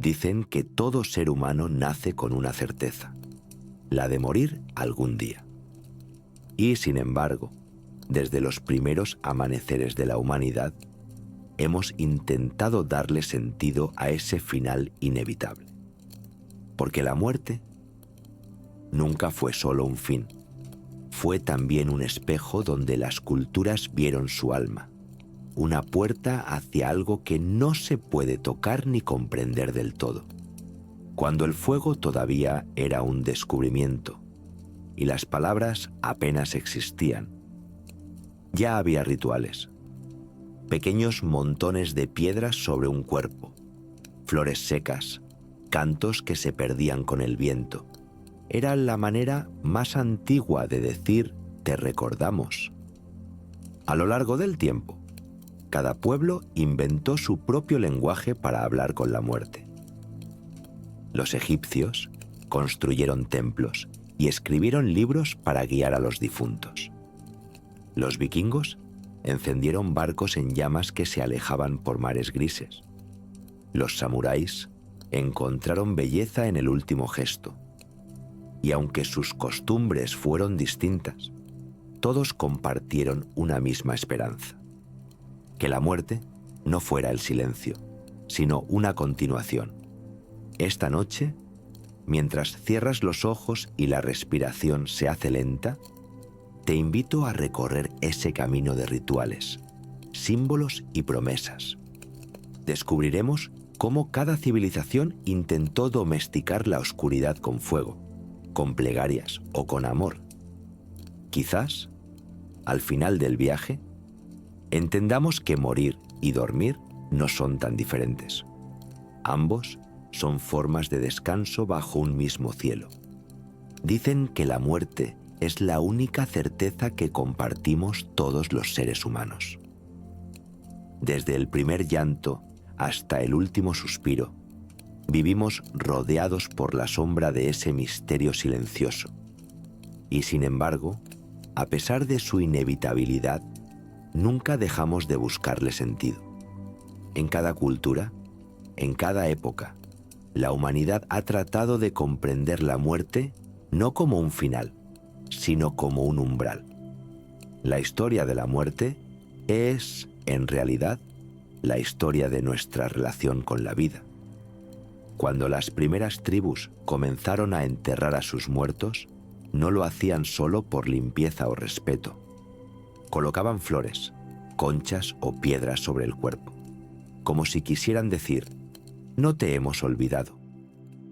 Dicen que todo ser humano nace con una certeza, la de morir algún día. Y, sin embargo, desde los primeros amaneceres de la humanidad, hemos intentado darle sentido a ese final inevitable. Porque la muerte nunca fue solo un fin, fue también un espejo donde las culturas vieron su alma, una puerta hacia algo que no se puede tocar ni comprender del todo. Cuando el fuego todavía era un descubrimiento y las palabras apenas existían, ya había rituales, pequeños montones de piedras sobre un cuerpo, flores secas, cantos que se perdían con el viento. Era la manera más antigua de decir «te recordamos». A lo largo del tiempo, cada pueblo inventó su propio lenguaje para hablar con la muerte. Los egipcios construyeron templos y escribieron libros para guiar a los difuntos. Los vikingos encendieron barcos en llamas que se alejaban por mares grises. Los samuráis encontraron belleza en el último gesto. Y aunque sus costumbres fueron distintas, todos compartieron una misma esperanza: que la muerte no fuera el silencio, sino una continuación. Esta noche, mientras cierras los ojos y la respiración se hace lenta, te invito a recorrer ese camino de rituales, símbolos y promesas. Descubriremos cómo cada civilización intentó domesticar la oscuridad con fuego, con plegarias o con amor. Quizás, al final del viaje, entendamos que morir y dormir no son tan diferentes. Ambos son formas de descanso bajo un mismo cielo. Dicen que la muerte es la única certeza que compartimos todos los seres humanos. Desde el primer llanto hasta el último suspiro, vivimos rodeados por la sombra de ese misterio silencioso. Y sin embargo, a pesar de su inevitabilidad, nunca dejamos de buscarle sentido. En cada cultura, en cada época, la humanidad ha tratado de comprender la muerte no como un final, sino como un umbral. La historia de la muerte es, en realidad, la historia de nuestra relación con la vida. Cuando las primeras tribus comenzaron a enterrar a sus muertos, no lo hacían solo por limpieza o respeto. Colocaban flores, conchas o piedras sobre el cuerpo, como si quisieran decir: no te hemos olvidado,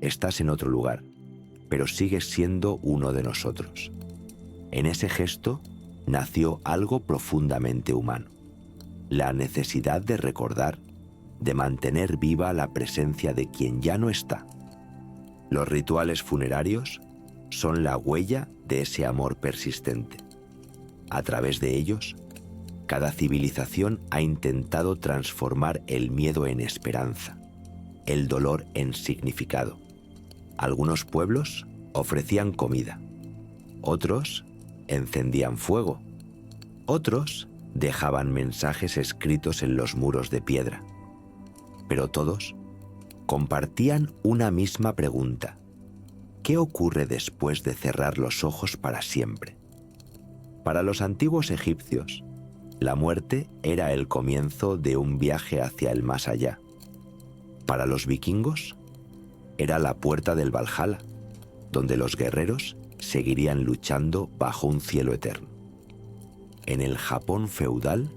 estás en otro lugar, pero sigues siendo uno de nosotros. En ese gesto nació algo profundamente humano: la necesidad de recordar, de mantener viva la presencia de quien ya no está. Los rituales funerarios son la huella de ese amor persistente. A través de ellos, cada civilización ha intentado transformar el miedo en esperanza, el dolor en significado. Algunos pueblos ofrecían comida, otros encendían fuego, otros dejaban mensajes escritos en los muros de piedra. Pero todos compartían una misma pregunta: ¿qué ocurre después de cerrar los ojos para siempre? Para los antiguos egipcios, la muerte era el comienzo de un viaje hacia el más allá. Para los vikingos, era la puerta del Valhalla, donde los guerreros seguirían luchando bajo un cielo eterno. En el Japón feudal,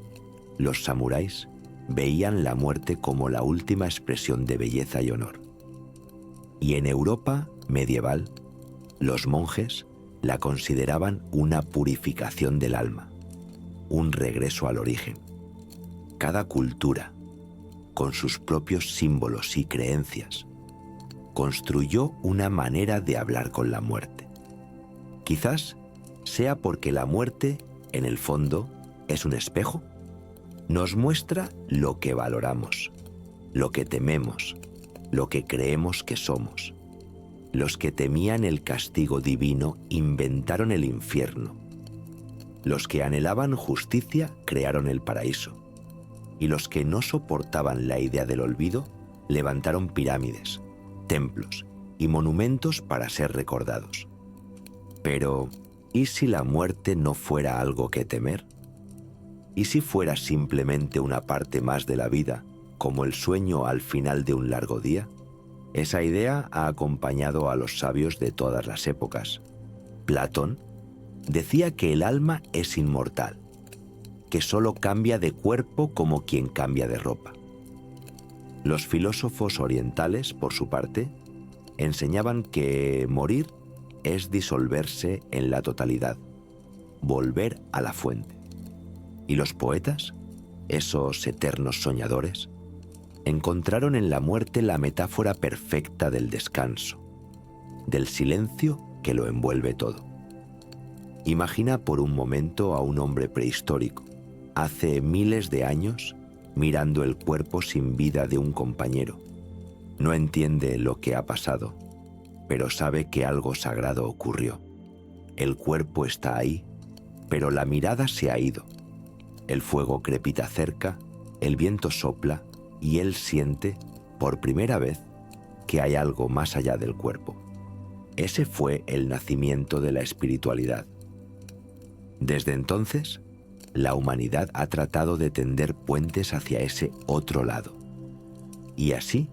los samuráis veían la muerte como la última expresión de belleza y honor. Y en Europa medieval, los monjes la consideraban una purificación del alma, un regreso al origen. Cada cultura, con sus propios símbolos y creencias, construyó una manera de hablar con la muerte. Quizás sea porque la muerte, en el fondo, es un espejo. Nos muestra lo que valoramos, lo que tememos, lo que creemos que somos. Los que temían el castigo divino inventaron el infierno. Los que anhelaban justicia crearon el paraíso. Y los que no soportaban la idea del olvido levantaron pirámides, templos y monumentos para ser recordados. Pero, ¿y si la muerte no fuera algo que temer? ¿Y si fuera simplemente una parte más de la vida, como el sueño al final de un largo día? Esa idea ha acompañado a los sabios de todas las épocas. Platón decía que el alma es inmortal, que solo cambia de cuerpo como quien cambia de ropa. Los filósofos orientales, por su parte, enseñaban que morir es disolverse en la totalidad, volver a la fuente. Y los poetas, esos eternos soñadores, encontraron en la muerte la metáfora perfecta del descanso, del silencio que lo envuelve todo. Imagina por un momento a un hombre prehistórico, hace miles de años, mirando el cuerpo sin vida de un compañero. No entiende lo que ha pasado, pero sabe que algo sagrado ocurrió. El cuerpo está ahí, pero la mirada se ha ido. El fuego crepita cerca, el viento sopla y él siente, por primera vez, que hay algo más allá del cuerpo. Ese fue el nacimiento de la espiritualidad. Desde entonces, la humanidad ha tratado de tender puentes hacia ese otro lado. Y así,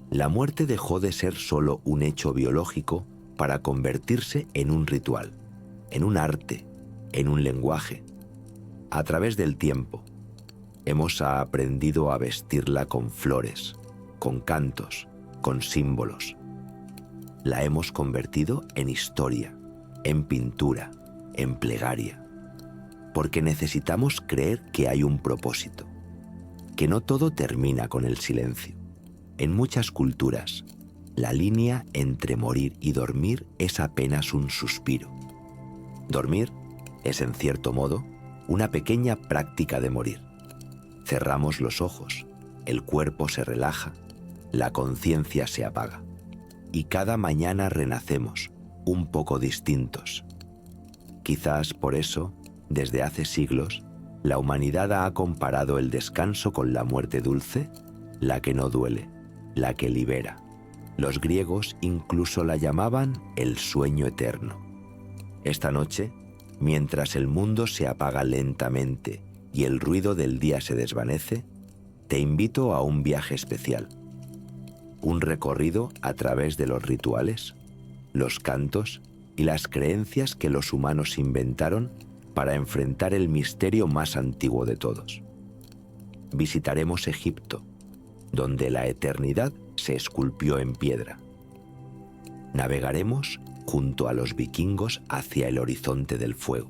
la muerte dejó de ser solo un hecho biológico para convertirse en un ritual, en un arte, en un lenguaje. A través del tiempo, hemos aprendido a vestirla con flores, con cantos, con símbolos. La hemos convertido en historia, en pintura, en plegaria, porque necesitamos creer que hay un propósito, que no todo termina con el silencio. En muchas culturas, la línea entre morir y dormir es apenas un suspiro. Dormir es, en cierto modo, una pequeña práctica de morir. Cerramos los ojos, el cuerpo se relaja, la conciencia se apaga. Y cada mañana renacemos, un poco distintos. Quizás por eso, desde hace siglos, la humanidad ha comparado el descanso con la muerte dulce, la que no duele, la que libera. Los griegos incluso la llamaban el sueño eterno. Esta noche, mientras el mundo se apaga lentamente y el ruido del día se desvanece, te invito a un viaje especial. Un recorrido a través de los rituales, los cantos y las creencias que los humanos inventaron para enfrentar el misterio más antiguo de todos. Visitaremos Egipto, donde la eternidad se esculpió en piedra. Navegaremos junto a los vikingos hacia el horizonte del fuego.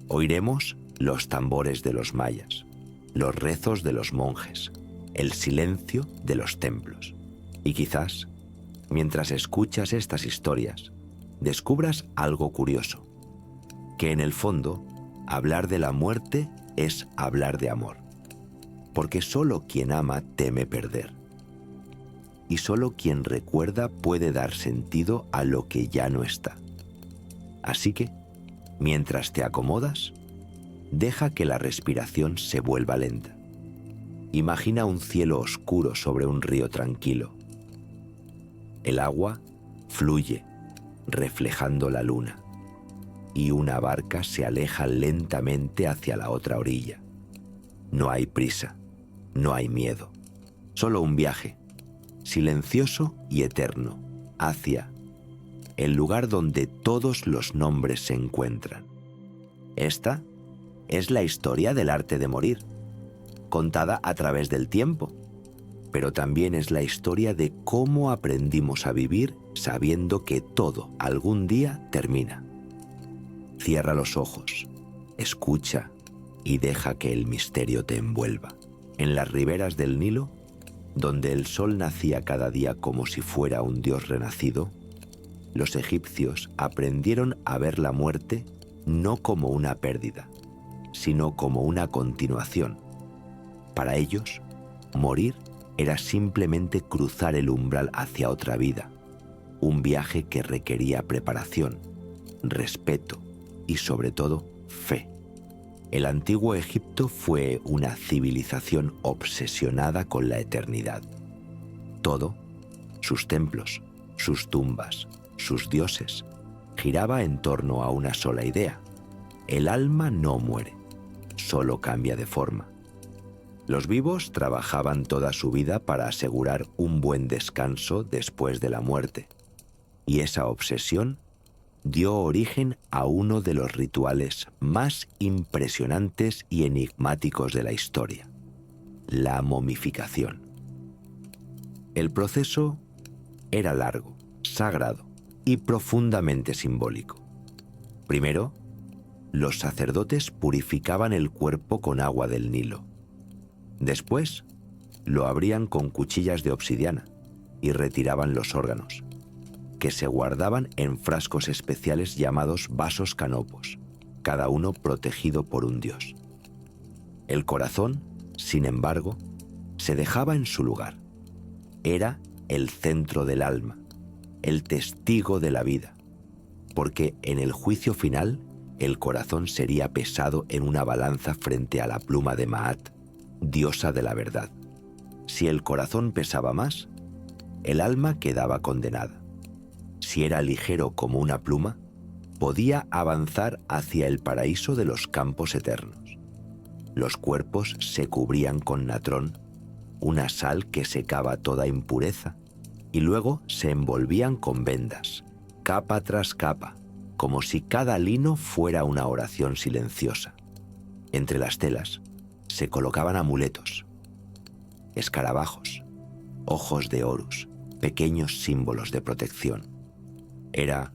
Oiremos los tambores de los mayas, los rezos de los monjes, el silencio de los templos. Y quizás, mientras escuchas estas historias, descubras algo curioso, que en el fondo, hablar de la muerte es hablar de amor, porque solo quien ama teme perder, y solo quien recuerda puede dar sentido a lo que ya no está. Así que, mientras te acomodas, deja que la respiración se vuelva lenta. Imagina un cielo oscuro sobre un río tranquilo. El agua fluye, reflejando la luna, y una barca se aleja lentamente hacia la otra orilla. No hay prisa, no hay miedo, solo un viaje, silencioso y eterno, hacia el lugar donde todos los nombres se encuentran. Esta es la historia del arte de morir, contada a través del tiempo, pero también es la historia de cómo aprendimos a vivir sabiendo que todo algún día termina. Cierra los ojos, escucha y deja que el misterio te envuelva. En las riberas del Nilo, donde el sol nacía cada día como si fuera un dios renacido, los egipcios aprendieron a ver la muerte no como una pérdida, sino como una continuación. Para ellos, morir era simplemente cruzar el umbral hacia otra vida, un viaje que requería preparación, respeto y sobre todo fe. El antiguo Egipto fue una civilización obsesionada con la eternidad. Todo sus templos, sus tumbas, sus dioses, giraba en torno a una sola idea. El alma no muere, solo cambia de forma. Los vivos trabajaban toda su vida para asegurar un buen descanso después de la muerte, y esa obsesión dio origen a uno de los rituales más impresionantes y enigmáticos de la historia: la momificación. El proceso era largo, sagrado y profundamente simbólico. Primero, los sacerdotes purificaban el cuerpo con agua del Nilo. Después, lo abrían con cuchillas de obsidiana y retiraban los órganos, que se guardaban en frascos especiales llamados vasos canopos, cada uno protegido por un dios. El corazón, sin embargo, se dejaba en su lugar. Era el centro del alma, el testigo de la vida, porque en el juicio final el corazón sería pesado en una balanza frente a la pluma de Maat, diosa de la verdad. Si el corazón pesaba más, el alma quedaba condenada. Si era ligero como una pluma, podía avanzar hacia el paraíso de los campos eternos. Los cuerpos se cubrían con natrón, una sal que secaba toda impureza, y luego se envolvían con vendas, capa tras capa, como si cada lino fuera una oración silenciosa. Entre las telas se colocaban amuletos, escarabajos, ojos de Horus, pequeños símbolos de protección. Era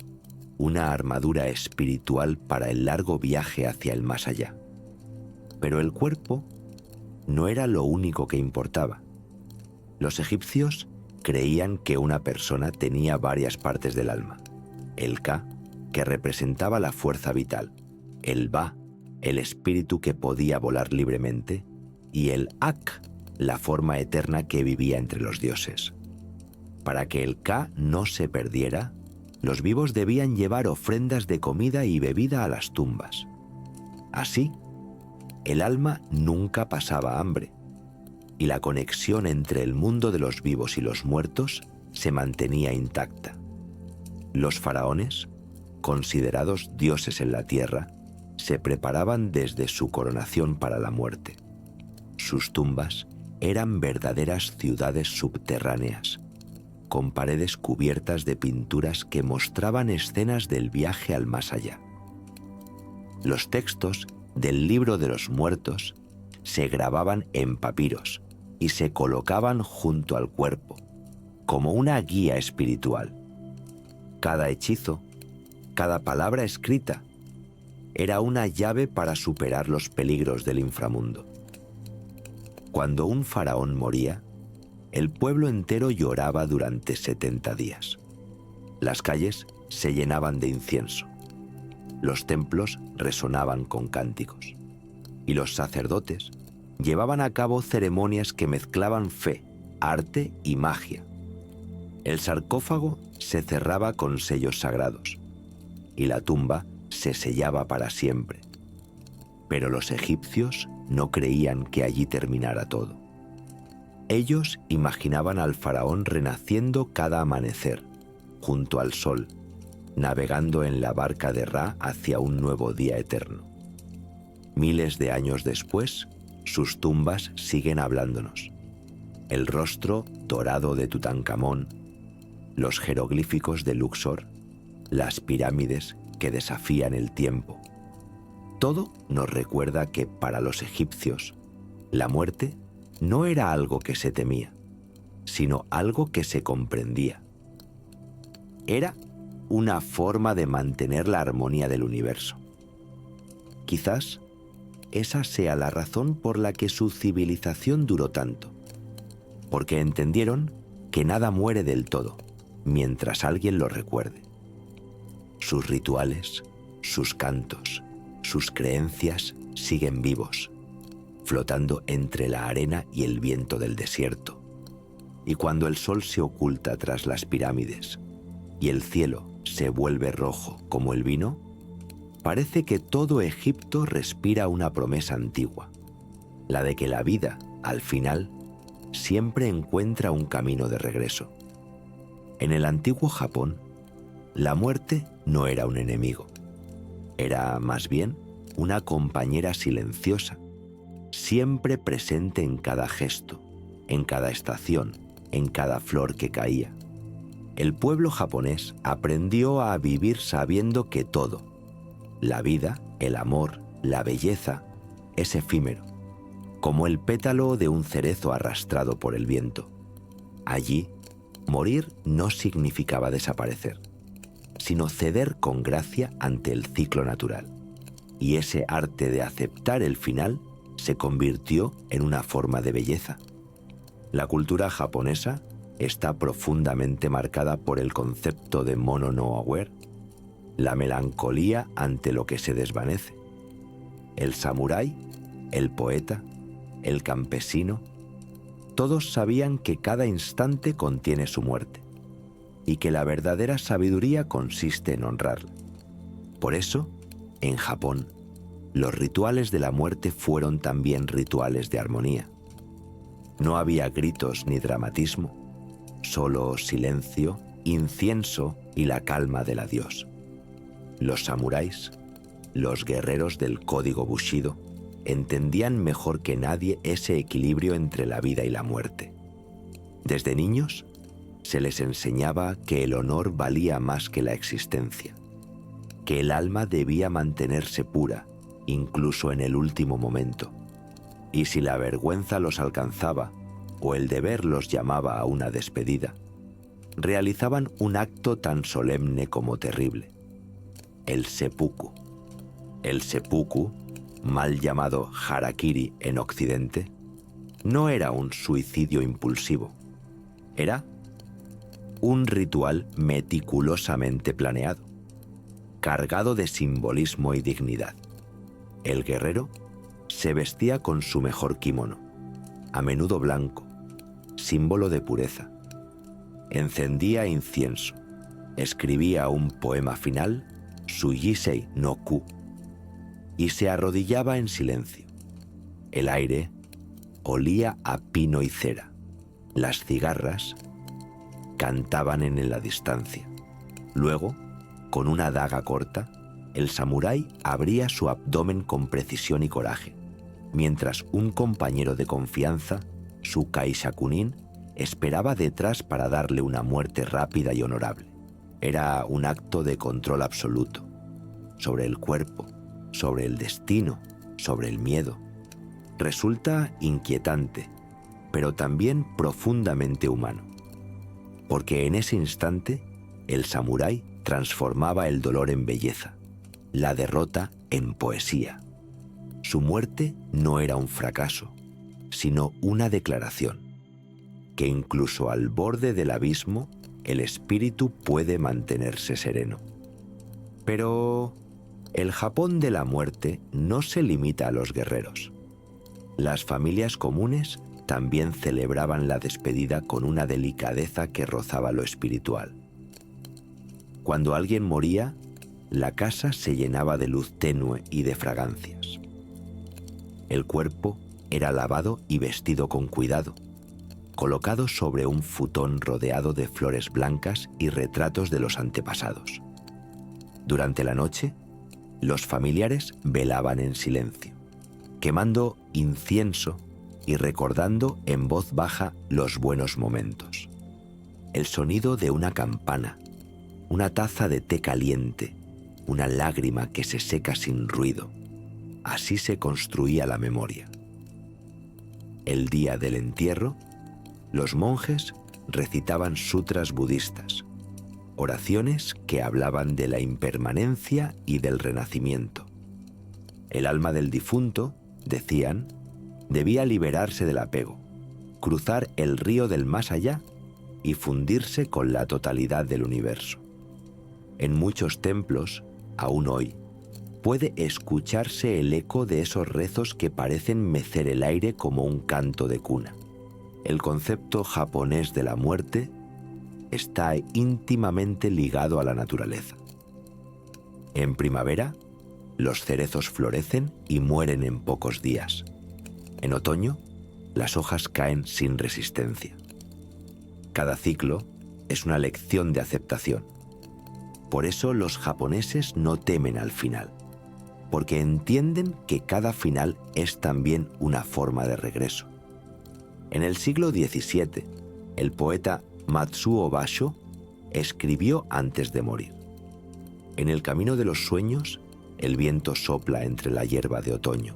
una armadura espiritual para el largo viaje hacia el más allá. Pero el cuerpo no era lo único que importaba. Los egipcios creían que una persona tenía varias partes del alma: el Ka, que representaba la fuerza vital; el Ba, el espíritu que podía volar libremente; y el Ak, la forma eterna que vivía entre los dioses. Para que el Ka no se perdiera, los vivos debían llevar ofrendas de comida y bebida a las tumbas. Así, el alma nunca pasaba hambre, y la conexión entre el mundo de los vivos y los muertos se mantenía intacta. Los faraones, considerados dioses en la tierra, se preparaban desde su coronación para la muerte. Sus tumbas eran verdaderas ciudades subterráneas, con paredes cubiertas de pinturas que mostraban escenas del viaje al más allá. Los textos del libro de los muertos se grababan en papiros y se colocaban junto al cuerpo, como una guía espiritual. Cada hechizo, cada palabra escrita, era una llave para superar los peligros del inframundo. Cuando un faraón moría, el pueblo entero lloraba durante 70 días. Las calles se llenaban de incienso, los templos resonaban con cánticos, y los sacerdotes llevaban a cabo ceremonias que mezclaban fe, arte y magia. El sarcófago se cerraba con sellos sagrados, y la tumba se sellaba para siempre. Pero los egipcios no creían que allí terminara todo. Ellos imaginaban al faraón renaciendo cada amanecer, junto al sol, navegando en la barca de Ra hacia un nuevo día eterno. Miles de años después, sus tumbas siguen hablándonos. El rostro dorado de Tutankamón, los jeroglíficos de Luxor, las pirámides que desafían el tiempo. Todo nos recuerda que para los egipcios, la muerte no era algo que se temía, sino algo que se comprendía. Era una forma de mantener la armonía del universo. Quizás esa sea la razón por la que su civilización duró tanto, porque entendieron que nada muere del todo mientras alguien lo recuerde. Sus rituales, sus cantos, sus creencias siguen vivos, flotando entre la arena y el viento del desierto. Y cuando el sol se oculta tras las pirámides y el cielo se vuelve rojo como el vino, parece que todo Egipto respira una promesa antigua, la de que la vida, al final, siempre encuentra un camino de regreso. En el antiguo Japón, la muerte no era un enemigo. Era más bien una compañera silenciosa, siempre presente en cada gesto, en cada estación, en cada flor que caía. El pueblo japonés aprendió a vivir sabiendo que todo, la vida, el amor, la belleza, es efímero, como el pétalo de un cerezo arrastrado por el viento. Allí, morir no significaba desaparecer, sino ceder con gracia ante el ciclo natural. Y ese arte de aceptar el final se convirtió en una forma de belleza. La cultura japonesa está profundamente marcada por el concepto de mono no aware, la melancolía ante lo que se desvanece. El samurái, el poeta, el campesino, todos sabían que cada instante contiene su muerte y que la verdadera sabiduría consiste en honrarla. Por eso, en Japón, los rituales de la muerte fueron también rituales de armonía. No había gritos ni dramatismo, solo silencio, incienso y la calma del adiós. Los samuráis, los guerreros del código Bushido, entendían mejor que nadie ese equilibrio entre la vida y la muerte. Desde niños, se les enseñaba que el honor valía más que la existencia, que el alma debía mantenerse pura, incluso en el último momento, y si la vergüenza los alcanzaba o el deber los llamaba a una despedida, realizaban un acto tan solemne como terrible: el seppuku. El seppuku, mal llamado harakiri en Occidente, no era un suicidio impulsivo, era un ritual meticulosamente planeado, cargado de simbolismo y dignidad. El guerrero se vestía con su mejor kimono, a menudo blanco, símbolo de pureza. Encendía incienso, escribía un poema final, su Jisei no Ku, y se arrodillaba en silencio. El aire olía a pino y cera. Las cigarras cantaban en la distancia. Luego, con una daga corta, el samurái abría su abdomen con precisión y coraje, mientras un compañero de confianza, su kaishakunin, esperaba detrás para darle una muerte rápida y honorable. Era un acto de control absoluto, sobre el cuerpo, sobre el destino, sobre el miedo. Resulta inquietante, pero también profundamente humano, porque en ese instante el samurái transformaba el dolor en belleza, la derrota en poesía. Su muerte no era un fracaso, sino una declaración, que incluso al borde del abismo el espíritu puede mantenerse sereno. Pero el Japón de la muerte no se limita a los guerreros. Las familias comunes también celebraban la despedida con una delicadeza que rozaba lo espiritual. Cuando alguien moría, la casa se llenaba de luz tenue y de fragancias. El cuerpo era lavado y vestido con cuidado, colocado sobre un futón rodeado de flores blancas y retratos de los antepasados. Durante la noche, los familiares velaban en silencio, quemando incienso y recordando en voz baja los buenos momentos. El sonido de una campana, una taza de té caliente, una lágrima que se seca sin ruido. Así se construía la memoria. El día del entierro, los monjes recitaban sutras budistas, oraciones que hablaban de la impermanencia y del renacimiento. El alma del difunto, decían, debía liberarse del apego, cruzar el río del más allá y fundirse con la totalidad del universo. En muchos templos, aún hoy, puede escucharse el eco de esos rezos que parecen mecer el aire como un canto de cuna. El concepto japonés de la muerte está íntimamente ligado a la naturaleza. En primavera, los cerezos florecen y mueren en pocos días. En otoño, las hojas caen sin resistencia. Cada ciclo, es una lección de aceptación. Por eso los japoneses no temen al final, porque entienden que cada final es también una forma de regreso. En el siglo XVII, el poeta Matsuo Basho escribió antes de morir: en el camino de los sueños, el viento sopla entre la hierba de otoño.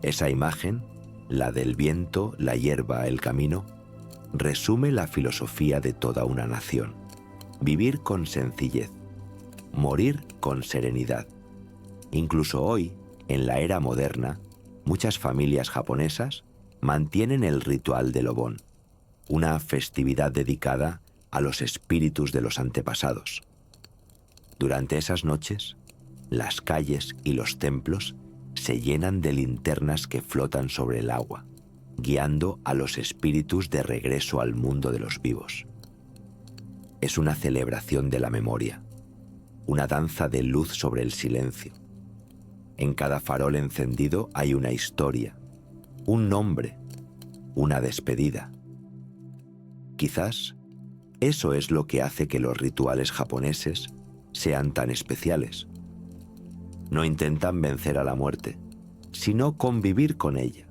Esa imagen, la del viento, la hierba, el camino, resume la filosofía de toda una nación: vivir con sencillez, morir con serenidad. Incluso hoy, en la era moderna, muchas familias japonesas mantienen el ritual del Obon, una festividad dedicada a los espíritus de los antepasados. Durante esas noches, las calles y los templos se llenan de linternas que flotan sobre el agua, guiando a los espíritus de regreso al mundo de los vivos. Es una celebración de la memoria, una danza de luz sobre el silencio. En cada farol encendido hay una historia, un nombre, una despedida. Quizás eso es lo que hace que los rituales japoneses sean tan especiales. No intentan vencer a la muerte, sino convivir con ella.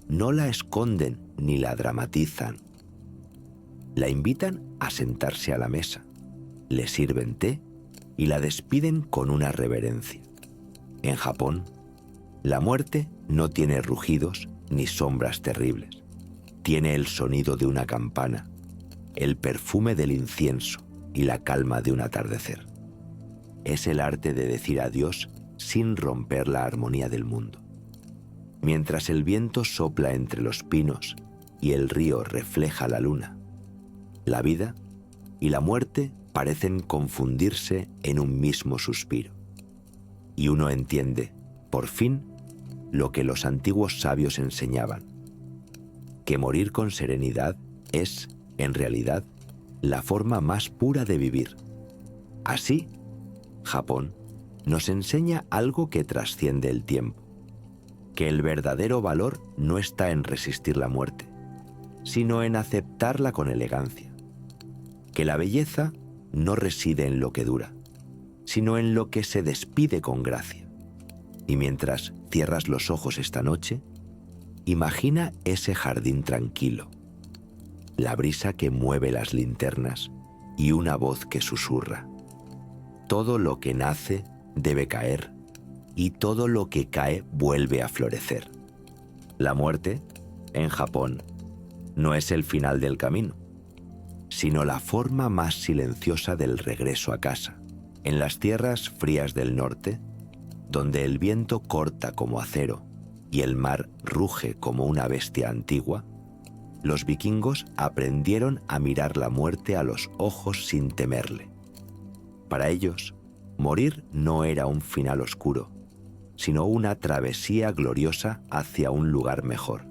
No la esconden ni la dramatizan. La invitan a sentarse a la mesa, le sirven té y la despiden con una reverencia. En Japón, la muerte no tiene rugidos ni sombras terribles. Tiene el sonido de una campana, el perfume del incienso y la calma de un atardecer. Es el arte de decir adiós sin romper la armonía del mundo. Mientras el viento sopla entre los pinos y el río refleja la luna, la vida y la muerte parecen confundirse en un mismo suspiro. Y uno entiende, por fin, lo que los antiguos sabios enseñaban: que morir con serenidad es, en realidad, la forma más pura de vivir. Así, Japón nos enseña algo que trasciende el tiempo: que el verdadero valor no está en resistir la muerte, sino en aceptarla con elegancia; que la belleza no reside en lo que dura, sino en lo que se despide con gracia. Y mientras cierras los ojos esta noche, imagina ese jardín tranquilo, la brisa que mueve las linternas y una voz que susurra: todo lo que nace debe caer, y todo lo que cae vuelve a florecer. La muerte, en Japón, no es el final del camino, sino la forma más silenciosa del regreso a casa. En las tierras frías del norte, donde el viento corta como acero y el mar ruge como una bestia antigua, los vikingos aprendieron a mirar la muerte a los ojos sin temerle. Para ellos, morir no era un final oscuro, sino una travesía gloriosa hacia un lugar mejor: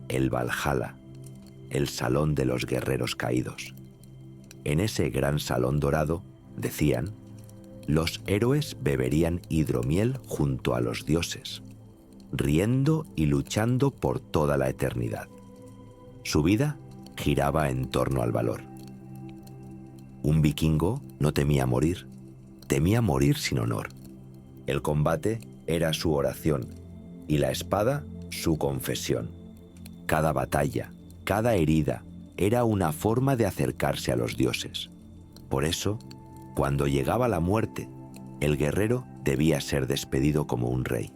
el Valhalla, el salón de los guerreros caídos. En ese gran salón dorado, decían, los héroes beberían hidromiel junto a los dioses, riendo y luchando por toda la eternidad. Su vida giraba en torno al valor. Un vikingo no temía morir sin honor. El combate era su oración y la espada su confesión. Cada batalla, cada herida era una forma de acercarse a los dioses. Por eso, cuando llegaba la muerte, el guerrero debía ser despedido como un rey.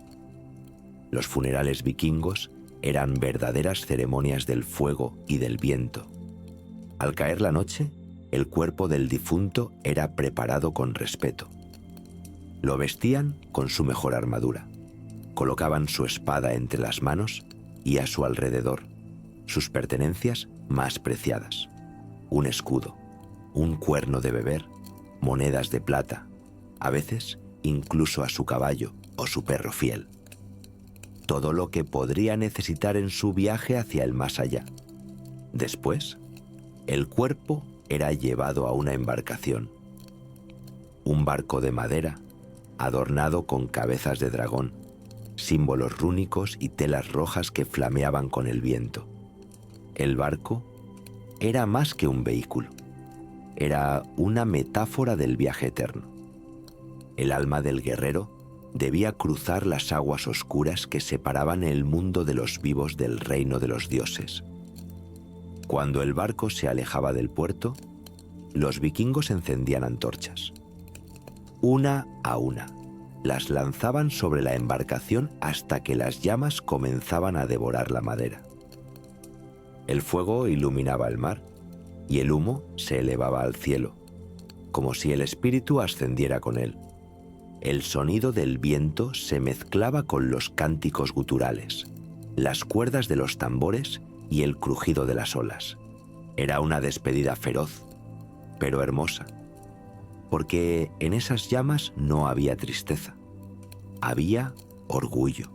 Los funerales vikingos eran verdaderas ceremonias del fuego y del viento. Al caer la noche, el cuerpo del difunto era preparado con respeto. Lo vestían con su mejor armadura, colocaban su espada entre las manos y a su alrededor sus pertenencias más preciadas: un escudo, un cuerno de beber, monedas de plata, a veces incluso a su caballo o su perro fiel. Todo lo que podría necesitar en su viaje hacia el más allá. Después, el cuerpo era llevado a una embarcación, un barco de madera adornado con cabezas de dragón, símbolos rúnicos y telas rojas que flameaban con el viento. El barco era más que un vehículo. Era una metáfora del viaje eterno. El alma del guerrero debía cruzar las aguas oscuras que separaban el mundo de los vivos del reino de los dioses. Cuando el barco se alejaba del puerto, los vikingos encendían antorchas. Una a una, las lanzaban sobre la embarcación hasta que las llamas comenzaban a devorar la madera. El fuego iluminaba el mar y el humo se elevaba al cielo, como si el espíritu ascendiera con él. El sonido del viento se mezclaba con los cánticos guturales, las cuerdas de los tambores y el crujido de las olas. Era una despedida feroz, pero hermosa, porque en esas llamas no había tristeza, había orgullo.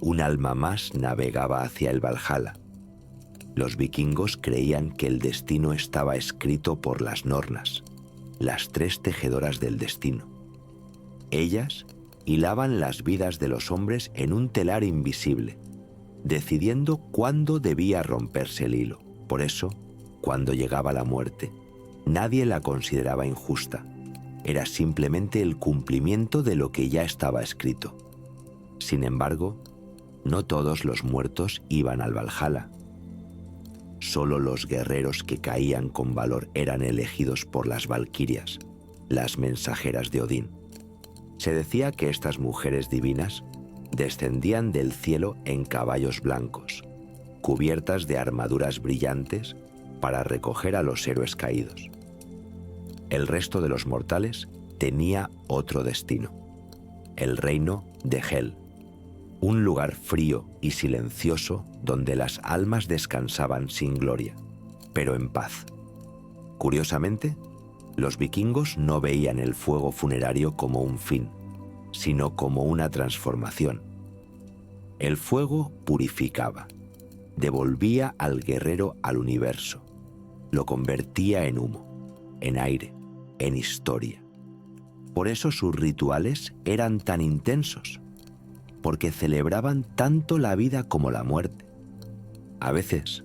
Un alma más navegaba hacia el Valhalla. Los vikingos creían que el destino estaba escrito por las Nornas, las tres tejedoras del destino. Ellas hilaban las vidas de los hombres en un telar invisible, decidiendo cuándo debía romperse el hilo. Por eso, cuando llegaba la muerte, nadie la consideraba injusta. Era simplemente el cumplimiento de lo que ya estaba escrito. Sin embargo, no todos los muertos iban al Valhalla. Solo los guerreros que caían con valor eran elegidos por las valquirias, las mensajeras de Odín. Se decía que estas mujeres divinas descendían del cielo en caballos blancos, cubiertas de armaduras brillantes para recoger a los héroes caídos. El resto de los mortales tenía otro destino, el reino de Hel, un lugar frío y silencioso donde las almas descansaban sin gloria, pero en paz. Curiosamente, los vikingos no veían el fuego funerario como un fin, sino como una transformación. El fuego purificaba, devolvía al guerrero al universo, lo convertía en humo, en aire, en historia. Por eso sus rituales eran tan intensos, porque celebraban tanto la vida como la muerte. A veces,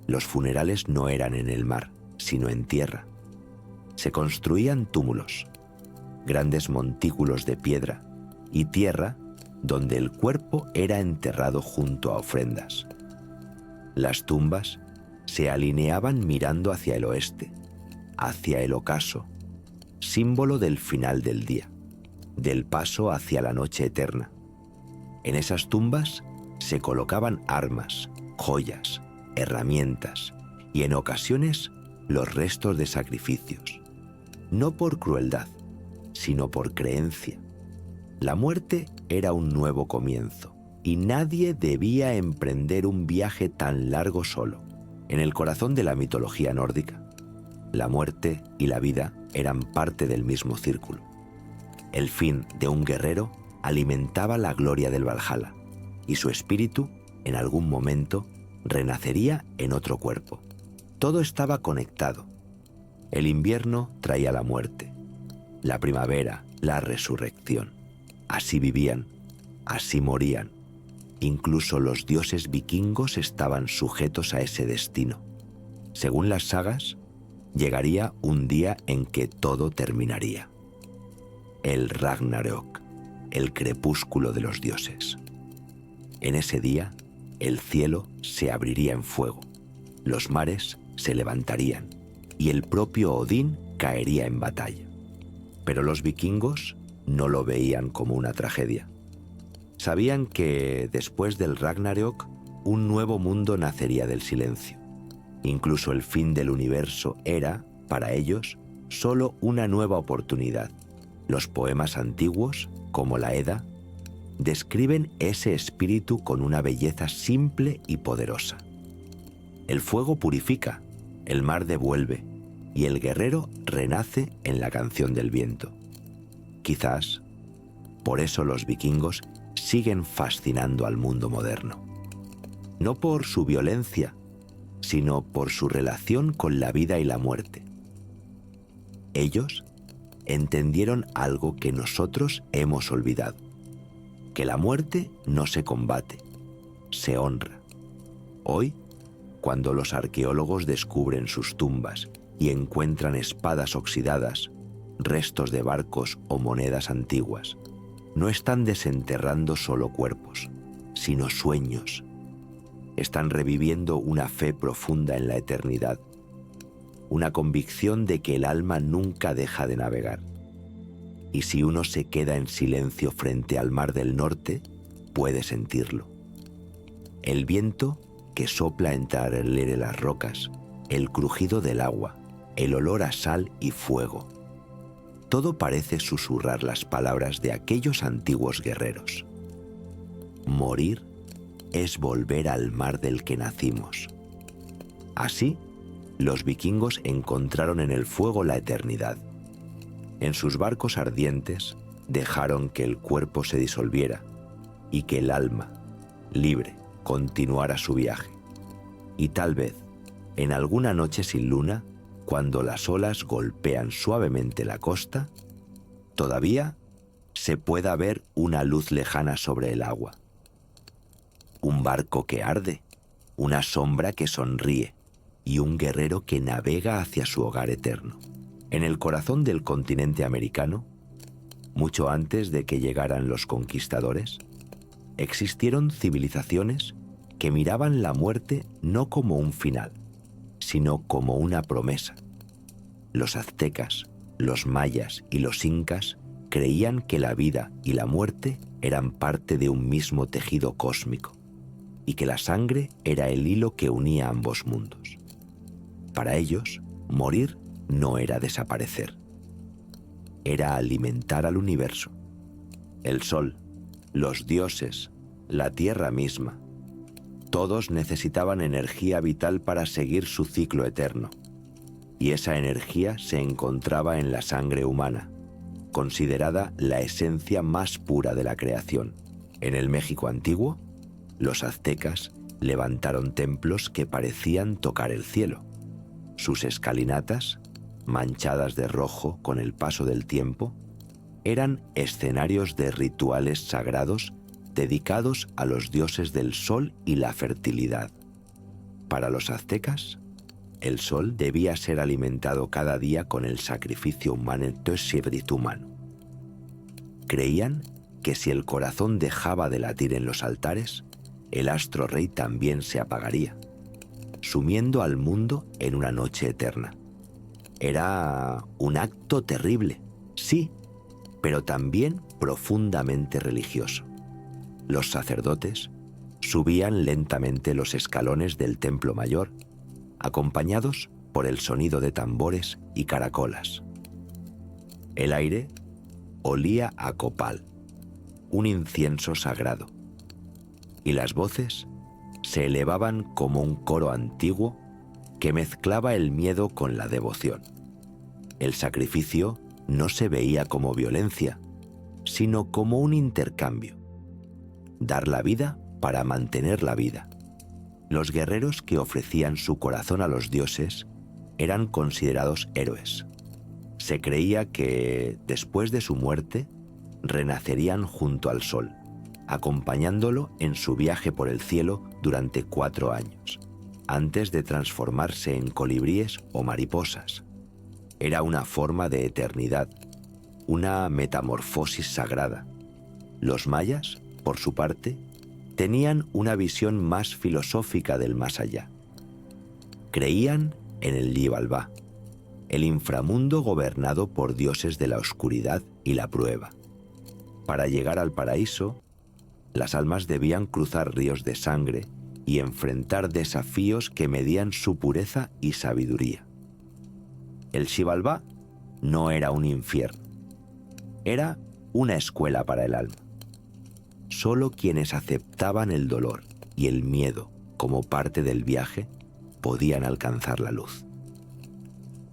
los funerales no eran en el mar, sino en tierra. Se construían túmulos, grandes montículos de piedra y tierra donde el cuerpo era enterrado junto a ofrendas. Las tumbas se alineaban mirando hacia el oeste, hacia el ocaso, símbolo del final del día, del paso hacia la noche eterna. En esas tumbas se colocaban armas, joyas, herramientas y en ocasiones los restos de sacrificios. No por crueldad, sino por creencia. La muerte era un nuevo comienzo y nadie debía emprender un viaje tan largo solo. En el corazón de la mitología nórdica, la muerte y la vida eran parte del mismo círculo. El fin de un guerrero alimentaba la gloria del Valhalla y su espíritu, en algún momento, renacería en otro cuerpo. Todo estaba conectado. El invierno traía la muerte, la primavera, la resurrección. Así vivían, así morían. Incluso los dioses vikingos estaban sujetos a ese destino. Según las sagas, llegaría un día en que todo terminaría. El Ragnarök, el crepúsculo de los dioses. En ese día, el cielo se abriría en fuego, los mares se levantarían y el propio Odín caería en batalla. Pero los vikingos no lo veían como una tragedia. Sabían que, después del Ragnarök, un nuevo mundo nacería del silencio. Incluso el fin del universo era, para ellos, solo una nueva oportunidad. Los poemas antiguos, como la Edda, describen ese espíritu con una belleza simple y poderosa. El fuego purifica, el mar devuelve y el guerrero renace en la canción del viento. Quizás, por eso los vikingos siguen fascinando al mundo moderno. No por su violencia, sino por su relación con la vida y la muerte. Ellos entendieron algo que nosotros hemos olvidado, que la muerte no se combate, se honra. Hoy, cuando los arqueólogos descubren sus tumbas y encuentran espadas oxidadas, restos de barcos o monedas antiguas, no están desenterrando solo cuerpos, sino sueños. Están reviviendo una fe profunda en la eternidad, una convicción de que el alma nunca deja de navegar. Y si uno se queda en silencio frente al Mar del Norte, puede sentirlo. El viento que sopla entre las rocas, el crujido del agua, el olor a sal y fuego. Todo parece susurrar las palabras de aquellos antiguos guerreros. Morir es volver al mar del que nacimos. Así, los vikingos encontraron en el fuego la eternidad. En sus barcos ardientes dejaron que el cuerpo se disolviera y que el alma, libre, continuara su viaje. Y tal vez, en alguna noche sin luna, cuando las olas golpean suavemente la costa, todavía se pueda ver una luz lejana sobre el agua. Un barco que arde, una sombra que sonríe y un guerrero que navega hacia su hogar eterno. En el corazón del continente americano, mucho antes de que llegaran los conquistadores, existieron civilizaciones que miraban la muerte no como un final, sino como una promesa. Los aztecas, los mayas y los incas creían que la vida y la muerte eran parte de un mismo tejido cósmico y que la sangre era el hilo que unía ambos mundos. Para ellos, morir no era desaparecer, era alimentar al universo. El sol, los dioses, la tierra misma, todos necesitaban energía vital para seguir su ciclo eterno, y esa energía se encontraba en la sangre humana, considerada la esencia más pura de la creación. En el México antiguo, los aztecas levantaron templos que parecían tocar el cielo. Sus escalinatas, manchadas de rojo con el paso del tiempo, eran escenarios de rituales sagrados dedicados a los dioses del sol y la fertilidad. Para los aztecas, el sol debía ser alimentado cada día con el sacrificio humano humano. Creían que si el corazón dejaba de latir en los altares, el astro rey también se apagaría, sumiendo al mundo en una noche eterna. Era un acto terrible, sí, pero también profundamente religioso. Los sacerdotes subían lentamente los escalones del templo mayor, acompañados por el sonido de tambores y caracolas. El aire olía a copal, un incienso sagrado, y las voces se elevaban como un coro antiguo que mezclaba el miedo con la devoción. El sacrificio no se veía como violencia, sino como un intercambio. Dar la vida para mantener la vida. Los guerreros que ofrecían su corazón a los dioses eran considerados héroes. Se creía que, después de su muerte, renacerían junto al sol, acompañándolo en su viaje por el cielo durante 4 años, antes de transformarse en colibríes o mariposas. Era una forma de eternidad, una metamorfosis sagrada. Los mayas, por su parte, tenían una visión más filosófica del más allá. Creían en el Xibalbá, el inframundo gobernado por dioses de la oscuridad y la prueba. Para llegar al paraíso, las almas debían cruzar ríos de sangre y enfrentar desafíos que medían su pureza y sabiduría. El Xibalbá no era un infierno, era una escuela para el alma. Solo quienes aceptaban el dolor y el miedo como parte del viaje podían alcanzar la luz.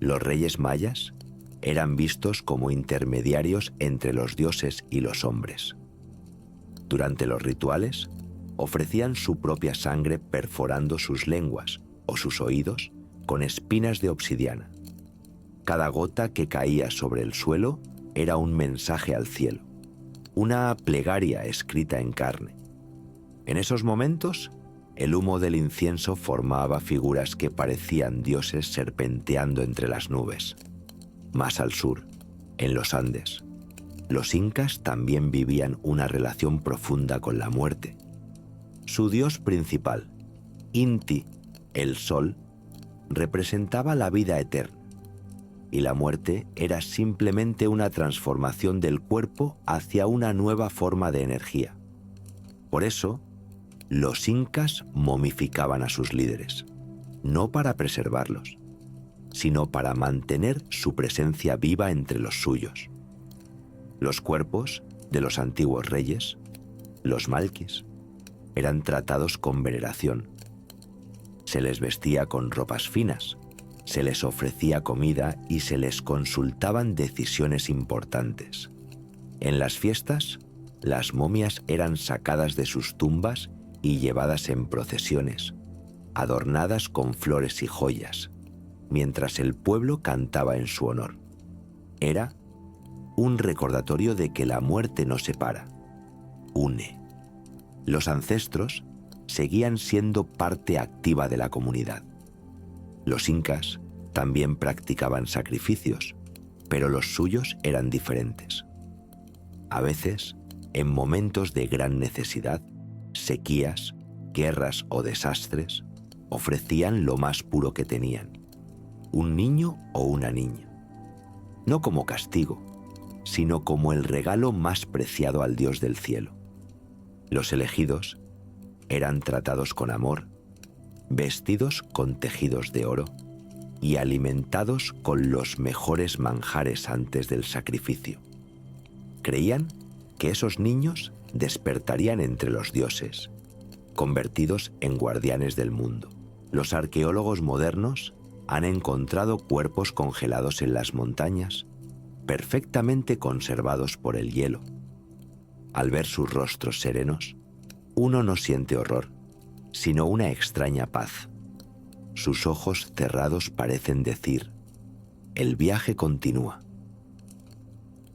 Los reyes mayas eran vistos como intermediarios entre los dioses y los hombres. Durante los rituales, ofrecían su propia sangre perforando sus lenguas o sus oídos con espinas de obsidiana. Cada gota que caía sobre el suelo era un mensaje al cielo, una plegaria escrita en carne. En esos momentos, El humo del incienso formaba figuras que parecían dioses serpenteando entre las nubes. Más al sur, en los Andes, los incas también vivían una relación profunda con la muerte. Su dios principal, Inti, el sol, representaba la vida eterna, y la muerte era simplemente una transformación del cuerpo hacia una nueva forma de energía. Por eso, los incas momificaban a sus líderes, no para preservarlos, sino para mantener su presencia viva entre los suyos. Los cuerpos de los antiguos reyes, los malquis, eran tratados con veneración. Se les vestía con ropas finas, se les ofrecía comida y se les consultaban decisiones importantes. En las fiestas, las momias eran sacadas de sus tumbas y llevadas en procesiones, adornadas con flores y joyas, mientras el pueblo cantaba en su honor. Era un recordatorio de que la muerte no separa, une. Los ancestros seguían siendo parte activa de la comunidad. Los incas también practicaban sacrificios, pero los suyos eran diferentes. A veces, en momentos de gran necesidad, sequías, guerras o desastres, ofrecían lo más puro que tenían, un niño o una niña, no como castigo, sino como el regalo más preciado al Dios del cielo. Los elegidos eran tratados con amor, vestidos con tejidos de oro y alimentados con los mejores manjares antes del sacrificio. Creían que esos niños despertarían entre los dioses, convertidos en guardianes del mundo. Los arqueólogos modernos han encontrado cuerpos congelados en las montañas, perfectamente conservados por el hielo. Al ver sus rostros serenos, uno no siente horror, sino una extraña paz. Sus ojos cerrados parecen decir: el viaje continúa.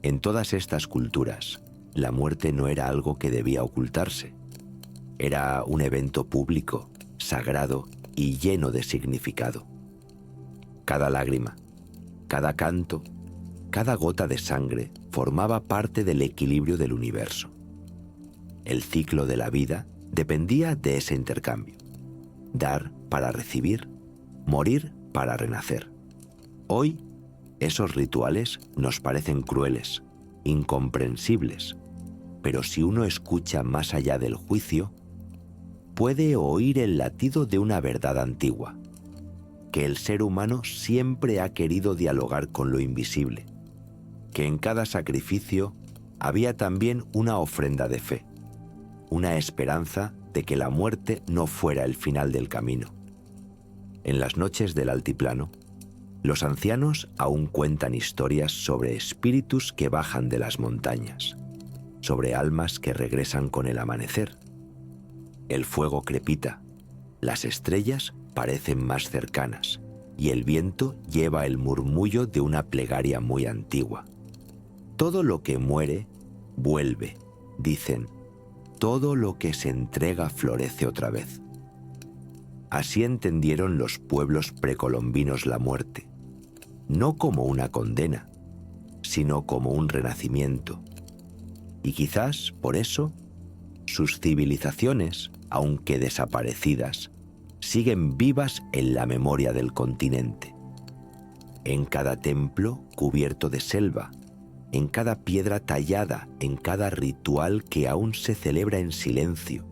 En todas estas culturas, la muerte no era algo que debía ocultarse. Era un evento público, sagrado y lleno de significado. Cada lágrima, cada canto, cada gota de sangre formaba parte del equilibrio del universo. El ciclo de la vida dependía de ese intercambio: dar para recibir, morir para renacer. Hoy, esos rituales nos parecen crueles, incomprensibles, pero si uno escucha más allá del juicio, puede oír el latido de una verdad antigua, que el ser humano siempre ha querido dialogar con lo invisible, que en cada sacrificio había también una ofrenda de fe, una esperanza de que la muerte no fuera el final del camino. En las noches del altiplano, los ancianos aún cuentan historias sobre espíritus que bajan de las montañas, sobre almas que regresan con el amanecer. El fuego crepita, las estrellas parecen más cercanas y el viento lleva el murmullo de una plegaria muy antigua. Todo lo que muere, vuelve, dicen. Todo lo que se entrega florece otra vez. Así entendieron los pueblos precolombinos la muerte, no como una condena, sino como un renacimiento. Y quizás, por eso, sus civilizaciones, aunque desaparecidas, siguen vivas en la memoria del continente. En cada templo cubierto de selva, en cada piedra tallada, en cada ritual que aún se celebra en silencio,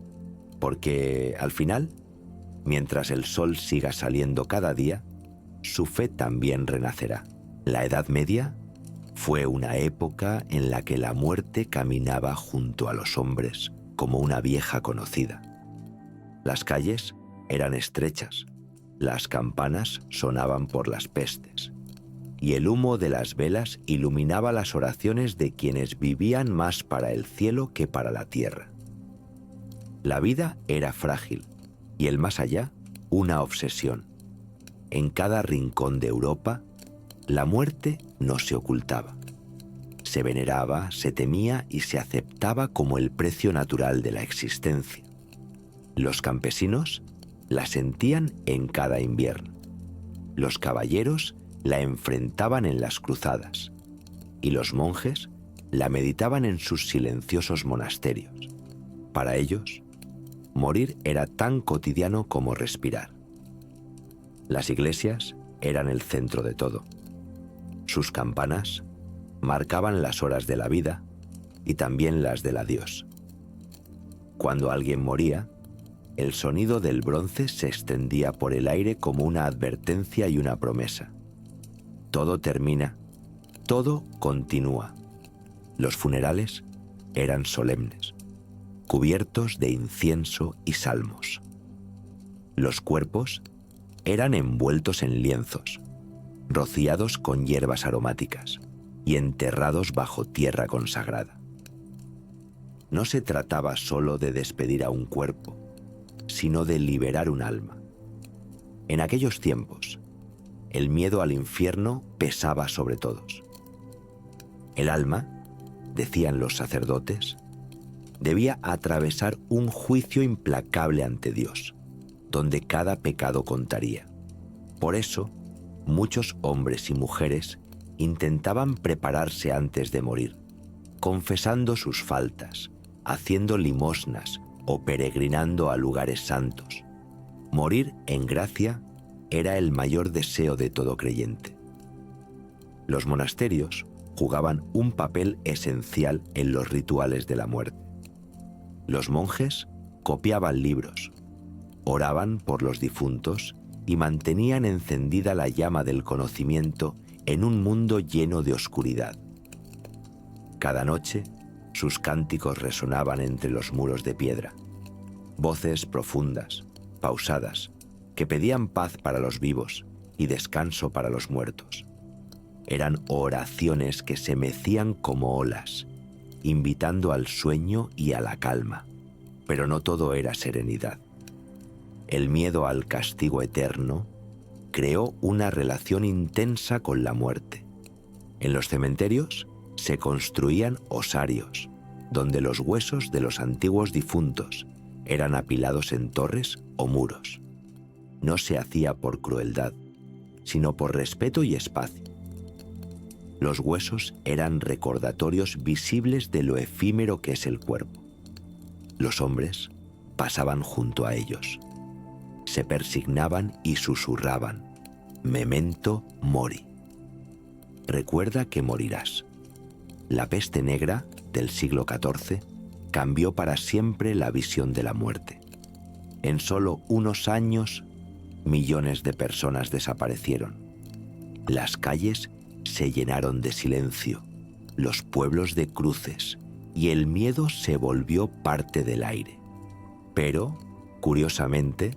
porque, al final, mientras el sol siga saliendo cada día, su fe también renacerá. La Edad Media fue una época en la que la muerte caminaba junto a los hombres como una vieja conocida. Las calles eran estrechas, las campanas sonaban por las pestes, y el humo de las velas iluminaba las oraciones de quienes vivían más para el cielo que para la tierra. La vida era frágil, y el más allá, una obsesión. En cada rincón de Europa, la muerte no se ocultaba. Se veneraba, se temía y se aceptaba como el precio natural de la existencia. Los campesinos la sentían en cada invierno. Los caballeros la enfrentaban en las cruzadas y los monjes la meditaban en sus silenciosos monasterios. Para ellos, morir era tan cotidiano como respirar. Las iglesias eran el centro de todo. Sus campanas marcaban las horas de la vida y también las del adiós. Cuando alguien moría, el sonido del bronce se extendía por el aire como una advertencia y una promesa. Todo termina, todo continúa. Los funerales eran solemnes, cubiertos de incienso y salmos. Los cuerpos eran envueltos en lienzos, rociados con hierbas aromáticas y enterrados bajo tierra consagrada. No se trataba solo de despedir a un cuerpo, sino de liberar un alma. En aquellos tiempos, el miedo al infierno pesaba sobre todos. El alma, decían los sacerdotes, debía atravesar un juicio implacable ante Dios, donde cada pecado contaría. Por eso, muchos hombres y mujeres intentaban prepararse antes de morir, confesando sus faltas, haciendo limosnas o peregrinando a lugares santos. Morir en gracia era el mayor deseo de todo creyente. Los monasterios jugaban un papel esencial en los rituales de la muerte. Los monjes copiaban libros, oraban por los difuntos y mantenían encendida la llama del conocimiento en un mundo lleno de oscuridad. Cada noche, sus cánticos resonaban entre los muros de piedra, voces profundas, pausadas, que pedían paz para los vivos y descanso para los muertos. Eran oraciones que se mecían como olas, invitando al sueño y a la calma, pero no todo era serenidad. El miedo al castigo eterno creó una relación intensa con la muerte. En los cementerios se construían osarios, donde los huesos de los antiguos difuntos eran apilados en torres o muros. No se hacía por crueldad, sino por respeto y espacio. Los huesos eran recordatorios visibles de lo efímero que es el cuerpo. Los hombres pasaban junto a ellos. Se persignaban y susurraban: memento mori. Recuerda que morirás. La peste negra del siglo XIV cambió para siempre la visión de la muerte. En solo unos años, millones de personas desaparecieron. Las calles se llenaron de silencio, los pueblos de cruces, y el miedo se volvió parte del aire. Pero, curiosamente,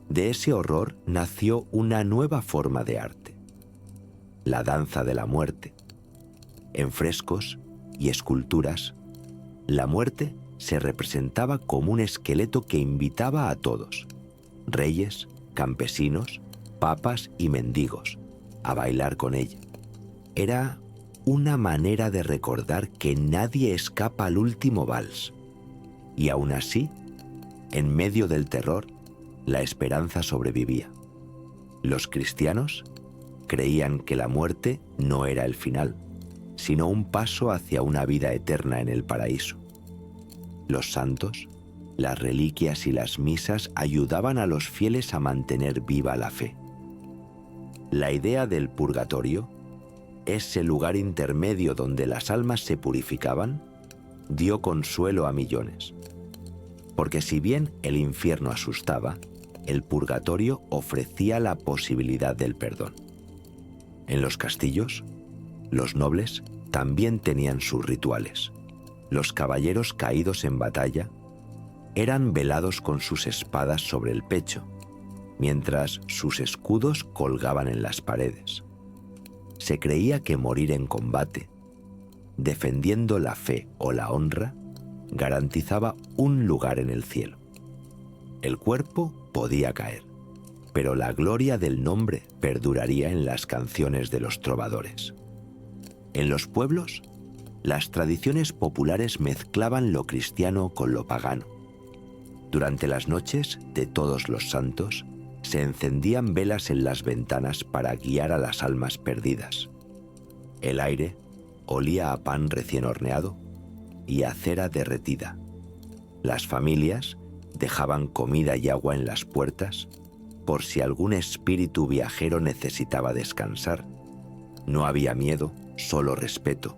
de ese horror nació una nueva forma de arte: la danza de la muerte. En frescos y esculturas, la muerte se representaba como un esqueleto que invitaba a todos, reyes, campesinos, papas y mendigos, a bailar con ella. Era una manera de recordar que nadie escapa al último vals. Y aún así, en medio del terror, la esperanza sobrevivía. Los cristianos creían que la muerte no era el final, sino un paso hacia una vida eterna en el paraíso. Los santos, las reliquias y las misas ayudaban a los fieles a mantener viva la fe. La idea del purgatorio, ese lugar intermedio donde las almas se purificaban, dio consuelo a millones. Porque si bien el infierno asustaba, el purgatorio ofrecía la posibilidad del perdón. En los castillos, los nobles también tenían sus rituales. Los caballeros caídos en batalla eran velados con sus espadas sobre el pecho, mientras sus escudos colgaban en las paredes. Se creía que morir en combate, defendiendo la fe o la honra, garantizaba un lugar en el cielo. El cuerpo podía caer, pero la gloria del nombre perduraría en las canciones de los trovadores. En los pueblos, las tradiciones populares mezclaban lo cristiano con lo pagano. Durante las noches de Todos los Santos se encendían velas en las ventanas para guiar a las almas perdidas. El aire olía a pan recién horneado y a cera derretida. Las familias dejaban comida y agua en las puertas por si algún espíritu viajero necesitaba descansar. No había miedo, solo respeto.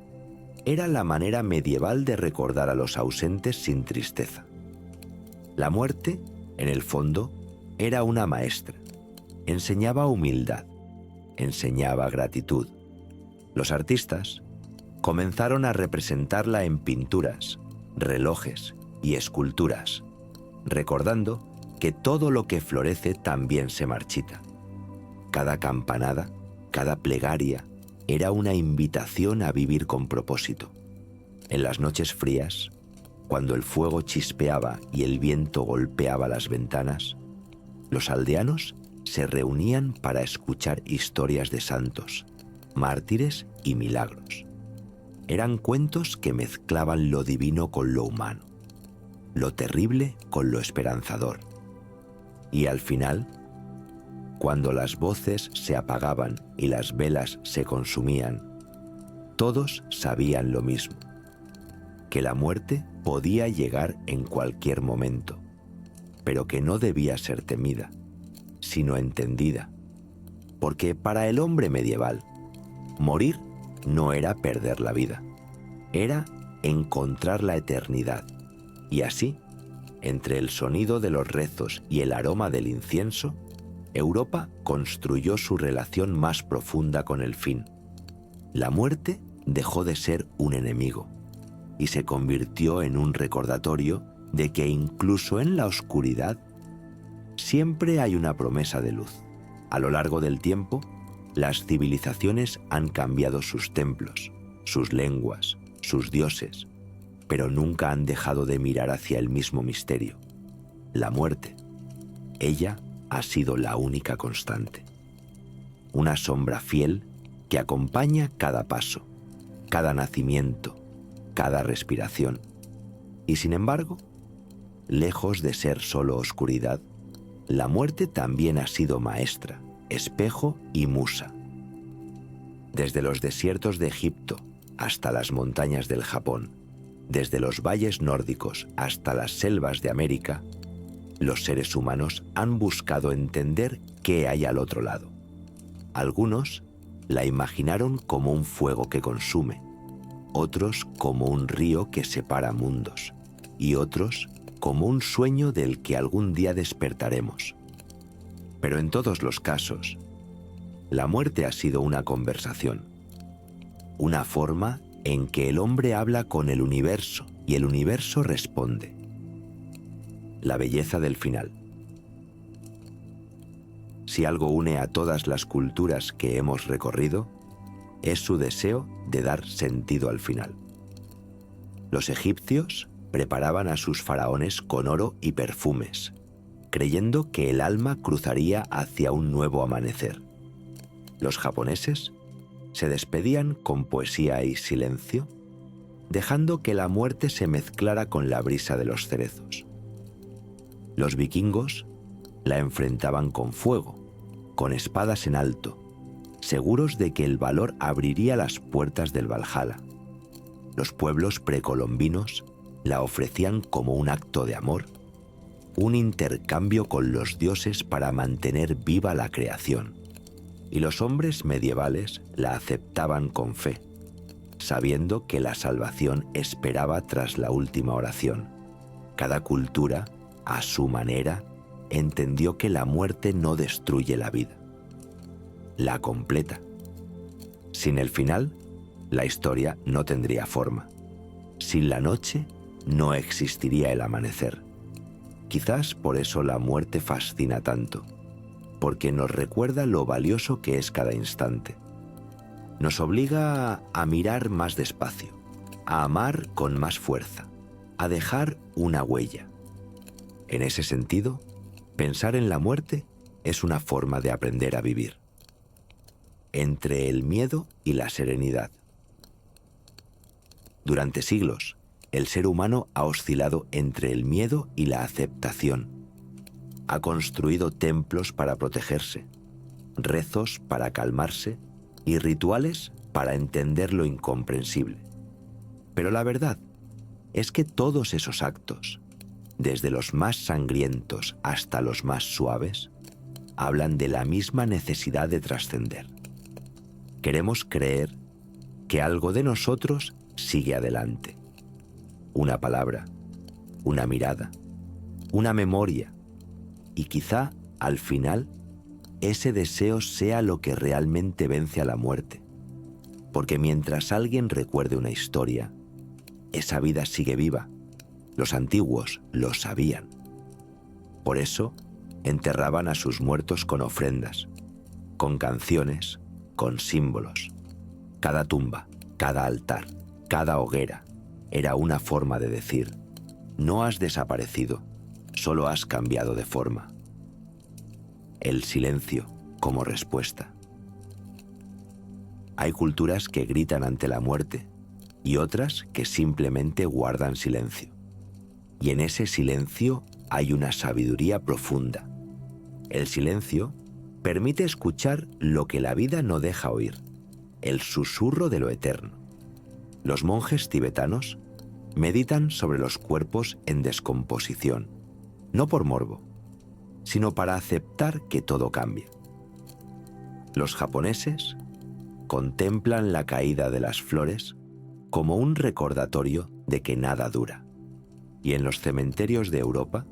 Era la manera medieval de recordar a los ausentes sin tristeza. La muerte, en el fondo, era una maestra. Enseñaba humildad, enseñaba gratitud. Los artistas comenzaron a representarla en pinturas, relojes y esculturas, recordando que todo lo que florece también se marchita. Cada campanada, cada plegaria, era una invitación a vivir con propósito. En las noches frías, cuando el fuego chispeaba y el viento golpeaba las ventanas, los aldeanos se reunían para escuchar historias de santos, mártires y milagros. Eran cuentos que mezclaban lo divino con lo humano, lo terrible con lo esperanzador. Y al final, cuando las voces se apagaban y las velas se consumían, todos sabían lo mismo, que la muerte podía llegar en cualquier momento, pero que no debía ser temida, sino entendida, porque para el hombre medieval, morir no era perder la vida, era encontrar la eternidad, y así, entre el sonido de los rezos y el aroma del incienso, Europa construyó su relación más profunda con el fin. La muerte dejó de ser un enemigo y se convirtió en un recordatorio de que incluso en la oscuridad siempre hay una promesa de luz. A lo largo del tiempo, las civilizaciones han cambiado sus templos, sus lenguas, sus dioses, pero nunca han dejado de mirar hacia el mismo misterio, la muerte. Ella ha sido la única constante. Una sombra fiel que acompaña cada paso, cada nacimiento, cada respiración. Y sin embargo, lejos de ser solo oscuridad, la muerte también ha sido maestra, espejo y musa. Desde los desiertos de Egipto hasta las montañas del Japón, desde los valles nórdicos hasta las selvas de América, los seres humanos han buscado entender qué hay al otro lado. Algunos la imaginaron como un fuego que consume, otros como un río que separa mundos, y otros como un sueño del que algún día despertaremos. Pero en todos los casos, la muerte ha sido una conversación, una forma en que el hombre habla con el universo y el universo responde. La belleza del final. Si algo une a todas las culturas que hemos recorrido, es su deseo de dar sentido al final. Los egipcios preparaban a sus faraones con oro y perfumes, creyendo que el alma cruzaría hacia un nuevo amanecer. Los japoneses se despedían con poesía y silencio, dejando que la muerte se mezclara con la brisa de los cerezos. Los vikingos la enfrentaban con fuego, con espadas en alto, seguros de que el valor abriría las puertas del Valhalla. Los pueblos precolombinos la ofrecían como un acto de amor, un intercambio con los dioses para mantener viva la creación. Y los hombres medievales la aceptaban con fe, sabiendo que la salvación esperaba tras la última oración. Cada cultura, a su manera, entendió que la muerte no destruye la vida, la completa. Sin el final, la historia no tendría forma. Sin la noche, no existiría el amanecer. Quizás por eso la muerte fascina tanto, porque nos recuerda lo valioso que es cada instante. Nos obliga a mirar más despacio, a amar con más fuerza, a dejar una huella. En ese sentido, pensar en la muerte es una forma de aprender a vivir. Entre el miedo y la serenidad. Durante siglos, el ser humano ha oscilado entre el miedo y la aceptación. Ha construido templos para protegerse, rezos para calmarse y rituales para entender lo incomprensible. Pero la verdad es que todos esos actos, desde los más sangrientos hasta los más suaves, hablan de la misma necesidad de trascender. Queremos creer que algo de nosotros sigue adelante. Una palabra, una mirada, una memoria, y quizá, al final, ese deseo sea lo que realmente vence a la muerte. Porque mientras alguien recuerde una historia, esa vida sigue viva. Los antiguos lo sabían. Por eso, enterraban a sus muertos con ofrendas, con canciones, con símbolos. Cada tumba, cada altar, cada hoguera era una forma de decir: no has desaparecido, solo has cambiado de forma. El silencio como respuesta. Hay culturas que gritan ante la muerte y otras que simplemente guardan silencio. Y en ese silencio hay una sabiduría profunda. El silencio permite escuchar lo que la vida no deja oír, el susurro de lo eterno. Los monjes tibetanos meditan sobre los cuerpos en descomposición, no por morbo, sino para aceptar que todo cambia. Los japoneses contemplan la caída de las flores como un recordatorio de que nada dura. Y en los cementerios de Europa,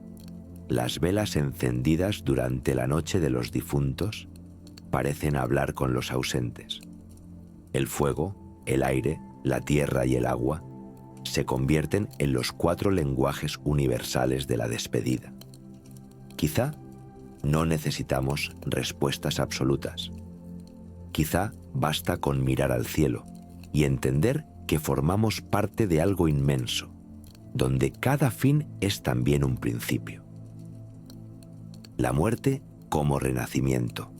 las velas encendidas durante la noche de los difuntos parecen hablar con los ausentes. El fuego, el aire, la tierra y el agua se convierten en los 4 lenguajes universales de la despedida. Quizá no necesitamos respuestas absolutas. Quizá basta con mirar al cielo y entender que formamos parte de algo inmenso, donde cada fin es también un principio. La muerte como renacimiento.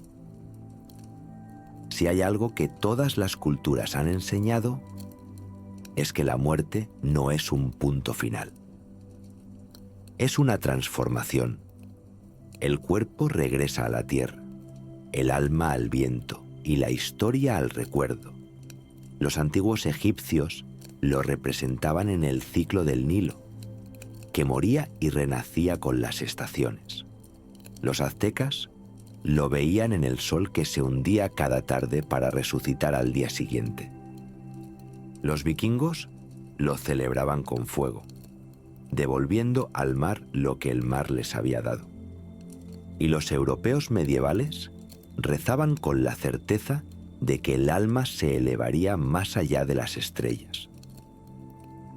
Si hay algo que todas las culturas han enseñado, es que la muerte no es un punto final. Es una transformación. El cuerpo regresa a la tierra, el alma al viento y la historia al recuerdo. Los antiguos egipcios lo representaban en el ciclo del Nilo, que moría y renacía con las estaciones. Los aztecas lo veían en el sol que se hundía cada tarde para resucitar al día siguiente. Los vikingos lo celebraban con fuego, devolviendo al mar lo que el mar les había dado. Y los europeos medievales rezaban con la certeza de que el alma se elevaría más allá de las estrellas.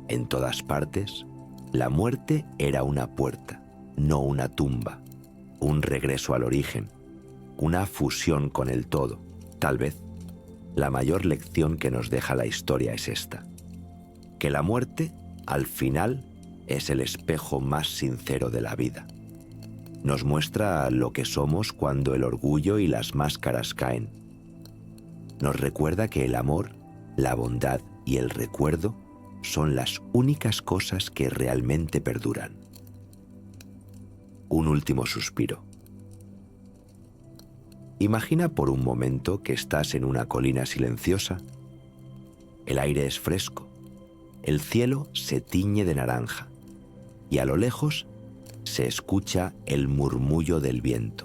En todas partes, la muerte era una puerta, no una tumba, un regreso al origen, una fusión con el todo. Tal vez, la mayor lección que nos deja la historia es esta: que la muerte, al final, es el espejo más sincero de la vida. Nos muestra lo que somos cuando el orgullo y las máscaras caen. Nos recuerda que el amor, la bondad y el recuerdo son las únicas cosas que realmente perduran. Un último suspiro. Imagina por un momento que estás en una colina silenciosa. El aire es fresco, el cielo se tiñe de naranja y a lo lejos se escucha el murmullo del viento.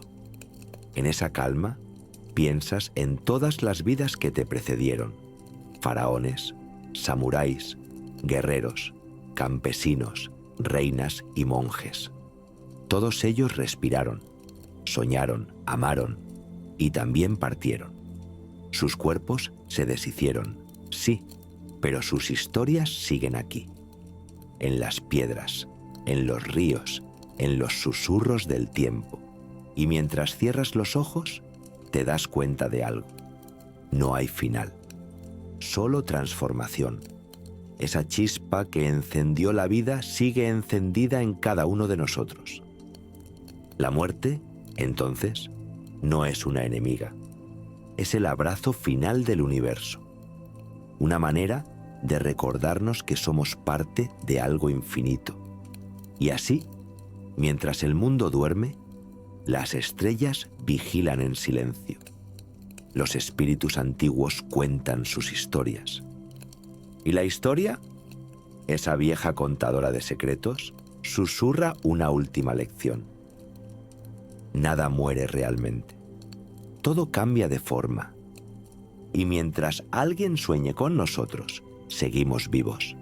En esa calma piensas en todas las vidas que te precedieron: faraones, samuráis, guerreros, campesinos, reinas y monjes. Todos ellos respiraron, soñaron, amaron y también partieron. Sus cuerpos se deshicieron, sí, pero sus historias siguen aquí, en las piedras, en los ríos, en los susurros del tiempo. Y mientras cierras los ojos, te das cuenta de algo. No hay final, solo transformación. Esa chispa que encendió la vida sigue encendida en cada uno de nosotros. La muerte, entonces, no es una enemiga. Es el abrazo final del universo. Una manera de recordarnos que somos parte de algo infinito. Y así, mientras el mundo duerme, las estrellas vigilan en silencio. Los espíritus antiguos cuentan sus historias. ¿Y la historia? Esa vieja contadora de secretos susurra una última lección. Nada muere realmente. Todo cambia de forma. Y mientras alguien sueñe con nosotros, seguimos vivos.